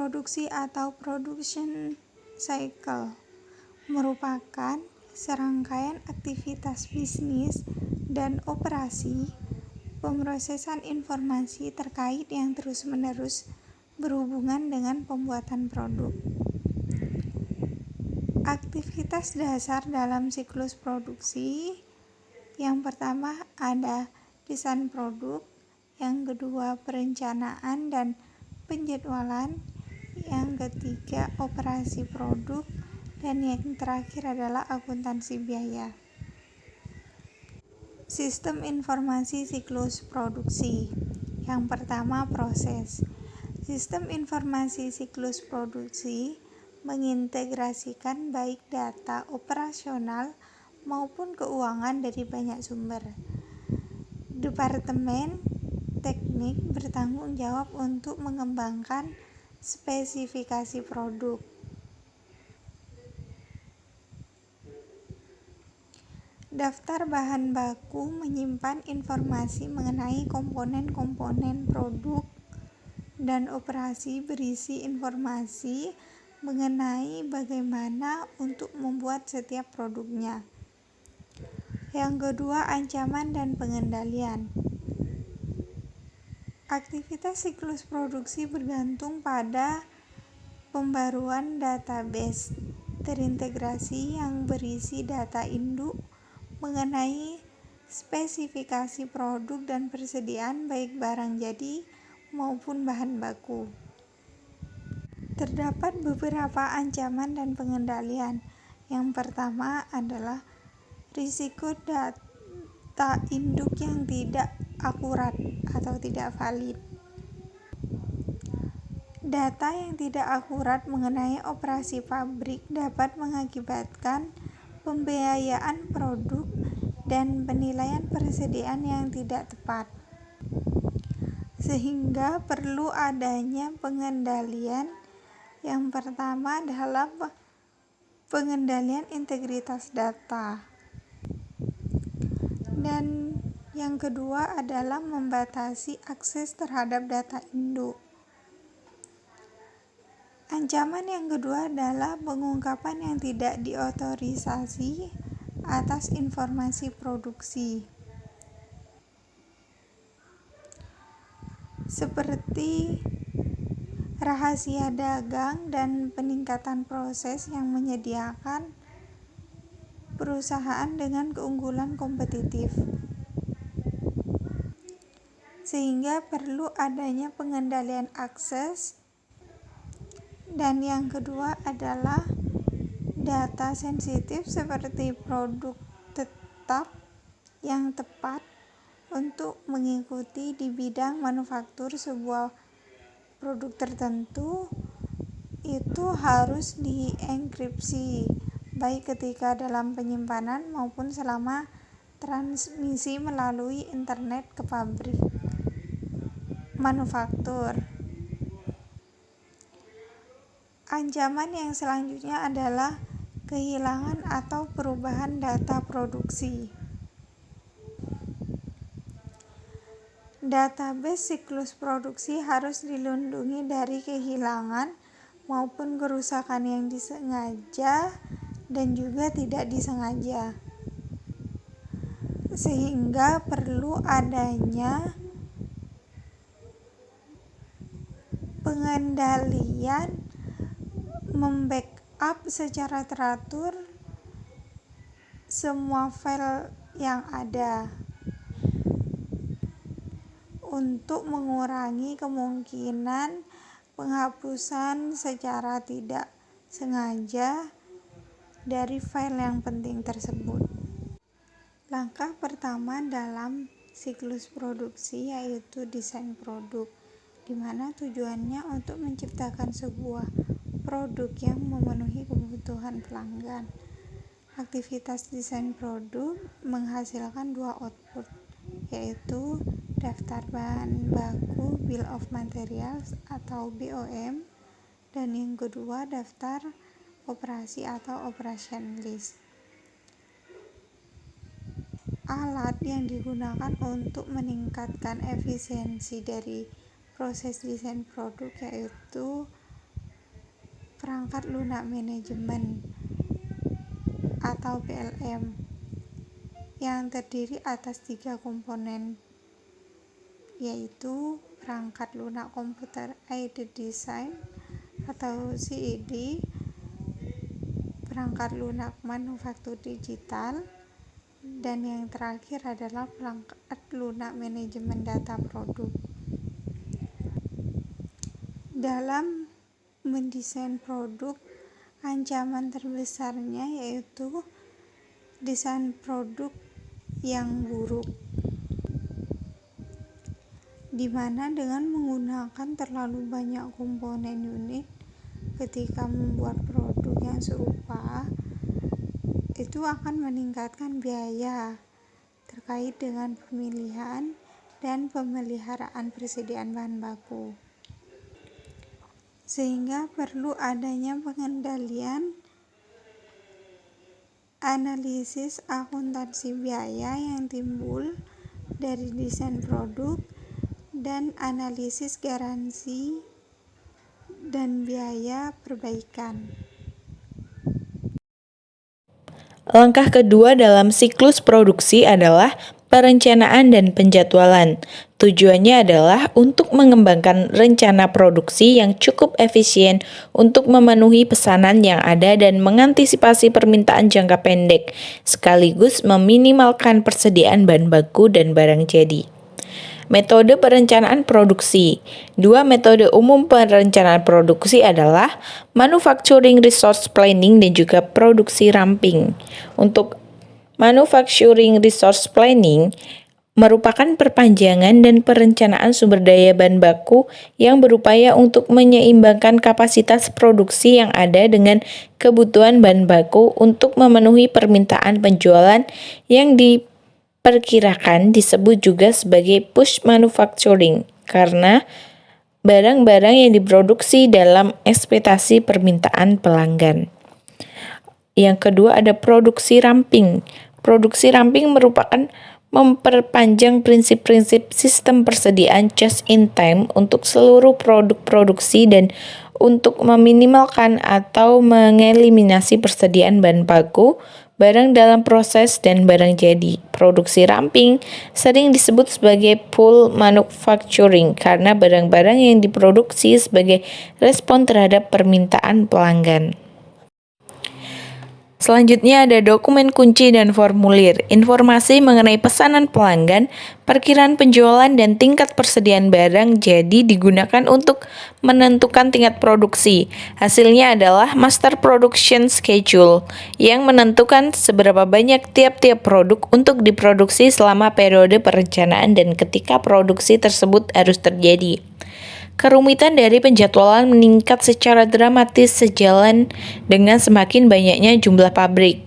produksi atau production cycle merupakan serangkaian aktivitas bisnis dan operasi pemrosesan informasi terkait yang terus-menerus berhubungan dengan pembuatan produk. Aktivitas dasar dalam siklus produksi, yang pertama ada desain produk, yang kedua perencanaan dan penjadwalan, yang ketiga operasi produk, dan yang terakhir adalah akuntansi biaya. Sistem informasi siklus produksi. Yang pertama, proses. Sistem informasi siklus produksi mengintegrasikan baik data operasional maupun keuangan dari banyak sumber. Departemen teknik bertanggung jawab untuk mengembangkan spesifikasi produk. Daftar bahan baku menyimpan informasi mengenai komponen-komponen produk, dan operasi berisi informasi mengenai bagaimana untuk membuat setiap produknya. Yang kedua, ancaman dan pengendalian. Aktivitas siklus produksi bergantung pada pembaruan database terintegrasi yang berisi data induk mengenai spesifikasi produk dan persediaan baik barang jadi maupun bahan baku. Terdapat beberapa ancaman dan pengendalian. Yang pertama adalah risiko data induk yang tidak akurat atau tidak valid. Data yang tidak akurat mengenai operasi pabrik dapat mengakibatkan pembiayaan produk dan penilaian persediaan yang tidak tepat, sehingga perlu adanya pengendalian. Yang pertama adalah pengendalian integritas data, dan yang kedua adalah membatasi akses terhadap data induk. Ancaman yang kedua adalah pengungkapan yang tidak diotorisasi atas informasi produksi, seperti rahasia dagang dan peningkatan proses yang menyediakan perusahaan dengan keunggulan kompetitif, sehingga perlu adanya pengendalian akses. Dan yang kedua adalah data sensitif seperti produk tetap yang tepat untuk mengikuti di bidang manufaktur sebuah produk tertentu itu harus dienkripsi baik ketika dalam penyimpanan maupun selama transmisi melalui internet ke pabrik manufaktur. Ancaman yang selanjutnya adalah kehilangan atau perubahan data produksi. Database siklus produksi harus dilindungi dari kehilangan maupun kerusakan yang disengaja dan juga tidak disengaja, sehingga perlu adanya pengendalian membackup secara teratur semua file yang ada untuk mengurangi kemungkinan penghapusan secara tidak sengaja dari file yang penting tersebut. Langkah pertama dalam siklus produksi yaitu desain produk, di mana tujuannya untuk menciptakan sebuah produk yang memenuhi kebutuhan pelanggan. Aktivitas desain produk menghasilkan dua output, yaitu daftar bahan baku Bill of Materials atau BOM, dan yang kedua daftar operasi atau operation list. Alat yang digunakan untuk meningkatkan efisiensi dari proses desain produk yaitu perangkat lunak manajemen atau PLM yang terdiri atas 3 komponen, yaitu perangkat lunak Computer Aided Design atau CAD, perangkat lunak manufaktur digital, dan yang terakhir adalah perangkat lunak manajemen data produk. Dalam mendesain produk, ancaman terbesarnya yaitu desain produk yang buruk, di mana dengan menggunakan terlalu banyak komponen unit ketika membuat produk yang serupa, itu akan meningkatkan biaya terkait dengan pemilihan dan pemeliharaan persediaan bahan baku. Sehingga perlu adanya pengendalian, analisis akuntansi biaya yang timbul dari desain produk, dan analisis garansi dan biaya perbaikan. Langkah kedua dalam siklus produksi adalah perencanaan dan penjadwalan. Tujuannya adalah untuk mengembangkan rencana produksi yang cukup efisien untuk memenuhi pesanan yang ada dan mengantisipasi permintaan jangka pendek, sekaligus meminimalkan persediaan bahan baku dan barang jadi. Metode perencanaan produksi. 2 metode umum perencanaan produksi adalah manufacturing resource planning dan juga produksi ramping. Untuk manufacturing resource planning merupakan perpanjangan dan perencanaan sumber daya bahan baku yang berupaya untuk menyeimbangkan kapasitas produksi yang ada dengan kebutuhan bahan baku untuk memenuhi permintaan penjualan yang diperkirakan. Disebut juga sebagai push manufacturing karena barang-barang yang diproduksi dalam ekspektasi permintaan pelanggan. Yang kedua ada produksi ramping. Produksi ramping merupakan memperpanjang prinsip-prinsip sistem persediaan just in time untuk seluruh produk produksi dan untuk meminimalkan atau mengeliminasi persediaan bahan baku, barang dalam proses, dan barang jadi. Produksi ramping sering disebut sebagai pull manufacturing karena barang-barang yang diproduksi sebagai respon terhadap permintaan pelanggan. Selanjutnya ada dokumen kunci dan formulir, informasi mengenai pesanan pelanggan, perkiraan penjualan, dan tingkat persediaan barang jadi digunakan untuk menentukan tingkat produksi. Hasilnya adalah Master Production Schedule yang menentukan seberapa banyak tiap-tiap produk untuk diproduksi selama periode perencanaan dan ketika produksi tersebut harus terjadi. Kerumitan dari penjadwalan meningkat secara dramatis sejalan dengan semakin banyaknya jumlah pabrik.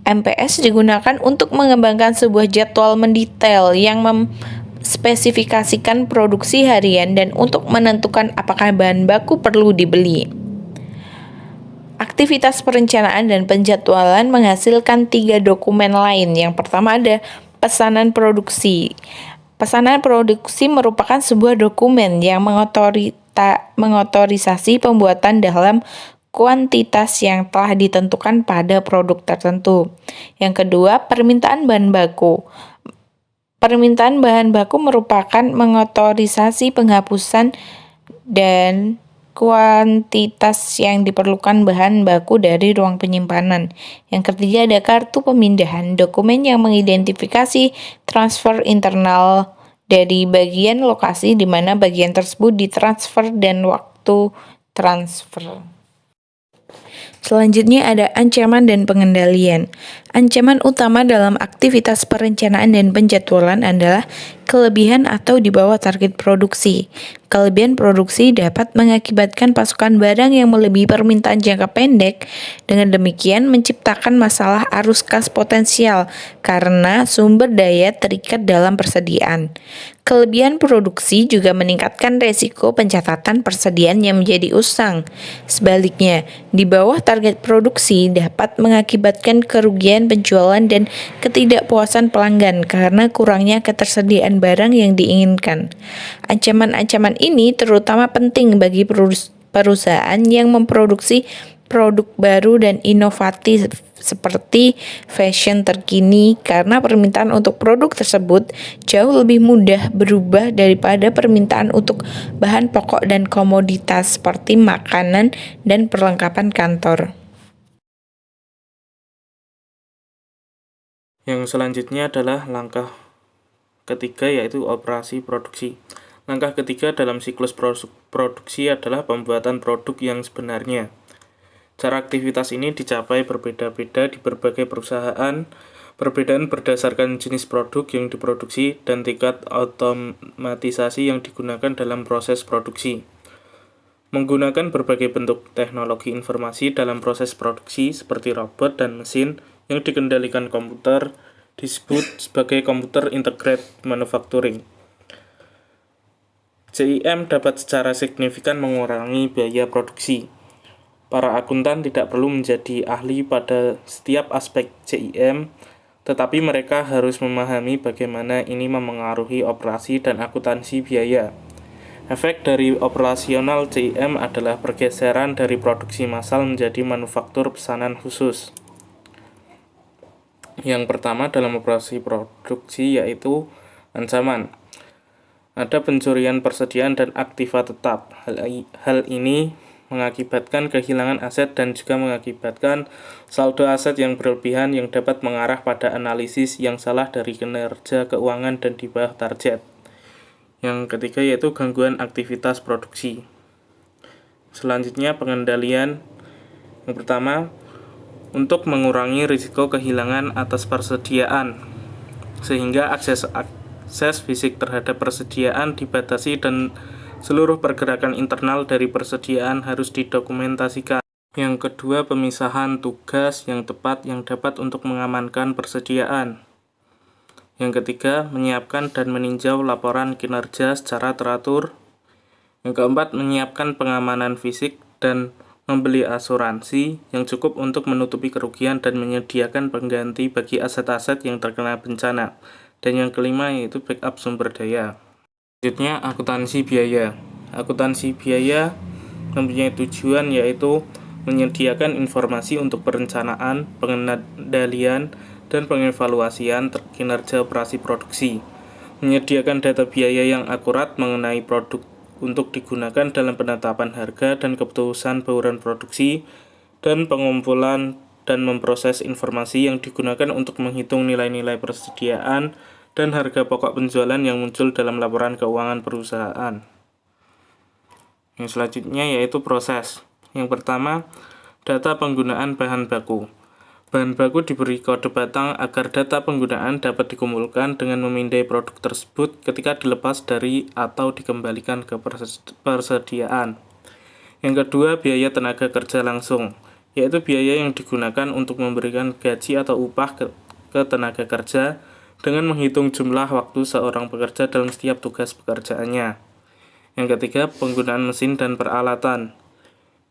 MPS digunakan untuk mengembangkan sebuah jadwal mendetail yang memspesifikasikan produksi harian dan untuk menentukan apakah bahan baku perlu dibeli. Aktivitas perencanaan dan penjadwalan menghasilkan 3 dokumen lain. Yang pertama ada pesanan produksi. Pesanan produksi merupakan sebuah dokumen yang mengotorisasi pembuatan dalam kuantitas yang telah ditentukan pada produk tertentu. Yang kedua, permintaan bahan baku. Permintaan bahan baku merupakan mengotorisasi penghapusan dan kuantitas yang diperlukan bahan baku dari ruang penyimpanan. Yang ketiga ada kartu pemindahan, dokumen yang mengidentifikasi transfer internal dari bagian lokasi di mana bagian tersebut ditransfer dan waktu transfer. Selanjutnya ada ancaman dan pengendalian. Ancaman utama dalam aktivitas perencanaan dan penjadwalan adalah kelebihan atau di bawah target produksi. Kelebihan produksi dapat mengakibatkan pasokan barang yang melebihi permintaan jangka pendek. Dengan demikian menciptakan masalah arus kas potensial karena sumber daya terikat dalam persediaan. Kelebihan produksi juga meningkatkan resiko pencatatan persediaan yang menjadi usang. Sebaliknya, di bawah target produksi dapat mengakibatkan kerugian penjualan dan ketidakpuasan pelanggan karena kurangnya ketersediaan barang yang diinginkan. Ancaman-ancaman ini terutama penting bagi perusahaan yang memproduksi produk baru dan inovatif seperti fashion terkini, karena permintaan untuk produk tersebut jauh lebih mudah berubah daripada permintaan untuk bahan pokok dan komoditas seperti makanan dan perlengkapan kantor. Yang selanjutnya adalah langkah ketiga, yaitu operasi produksi. Langkah ketiga dalam siklus produksi adalah pembuatan produk yang sebenarnya. Cara aktivitas ini dicapai berbeda-beda di berbagai perusahaan. Perbedaan berdasarkan jenis produk yang diproduksi dan tingkat otomatisasi yang digunakan dalam proses produksi. Menggunakan berbagai bentuk teknologi informasi dalam proses produksi seperti robot dan mesin yang dikendalikan komputer disebut sebagai Computer Integrated Manufacturing. CIM dapat secara signifikan mengurangi biaya produksi. Para akuntan tidak perlu menjadi ahli pada setiap aspek CIM, tetapi mereka harus memahami bagaimana ini memengaruhi operasi dan akuntansi biaya. Efek dari operasional CIM adalah pergeseran dari produksi massal menjadi manufaktur pesanan khusus. Yang pertama dalam operasi produksi yaitu ancaman. Ada pencurian persediaan dan aktiva tetap. Hal ini mengakibatkan kehilangan aset dan juga mengakibatkan saldo aset yang berlebihan yang dapat mengarah pada analisis yang salah dari kinerja keuangan dan di bawah target. Yang ketiga yaitu gangguan aktivitas produksi. Selanjutnya pengendalian. Yang pertama, untuk mengurangi risiko kehilangan atas persediaan, sehingga akses fisik terhadap persediaan dibatasi dan seluruh pergerakan internal dari persediaan harus didokumentasikan. Yang kedua, pemisahan tugas yang tepat yang dapat untuk mengamankan persediaan. Yang ketiga, menyiapkan dan meninjau laporan kinerja secara teratur. Yang keempat, menyiapkan pengamanan fisik dan membeli asuransi yang cukup untuk menutupi kerugian dan menyediakan pengganti bagi aset-aset yang terkena bencana. Dan yang kelima yaitu backup sumber daya. Selanjutnya, akuntansi biaya. Akuntansi biaya mempunyai tujuan yaitu menyediakan informasi untuk perencanaan, pengendalian, dan pengevaluasian kinerja operasi produksi. Menyediakan data biaya yang akurat mengenai produk untuk digunakan dalam penetapan harga dan keputusan bauran produksi, dan pengumpulan dan memproses informasi yang digunakan untuk menghitung nilai-nilai persediaan dan harga pokok penjualan yang muncul dalam laporan keuangan perusahaan. Yang selanjutnya yaitu proses. Yang pertama, data penggunaan bahan baku. Bahan baku diberi kode batang agar data penggunaan dapat dikumpulkan dengan memindai produk tersebut ketika dilepas dari atau dikembalikan ke persediaan. Yang kedua, biaya tenaga kerja langsung, yaitu biaya yang digunakan untuk memberikan gaji atau upah ke tenaga kerja dengan menghitung jumlah waktu seorang pekerja dalam setiap tugas pekerjaannya. Yang ketiga, penggunaan mesin dan peralatan,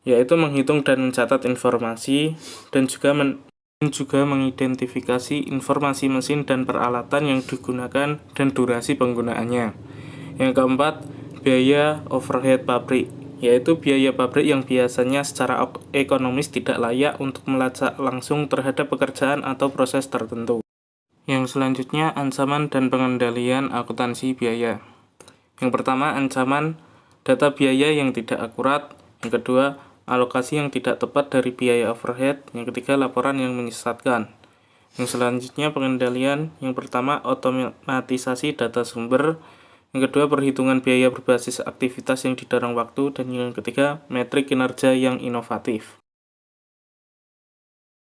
yaitu menghitung dan mencatat informasi dan juga mengidentifikasi informasi mesin dan peralatan yang digunakan dan durasi penggunaannya. Yang keempat, biaya overhead pabrik, yaitu biaya pabrik yang biasanya secara ekonomis tidak layak untuk melacak langsung terhadap pekerjaan atau proses tertentu. Yang selanjutnya, ancaman dan pengendalian akuntansi biaya. Yang pertama, ancaman data biaya yang tidak akurat. Yang kedua, alokasi yang tidak tepat dari biaya overhead. Yang ketiga, laporan yang menyesatkan. Yang selanjutnya, pengendalian. Yang pertama, otomatisasi data sumber. Yang kedua, perhitungan biaya berbasis aktivitas yang didorong waktu. Dan yang ketiga, metrik kinerja yang inovatif.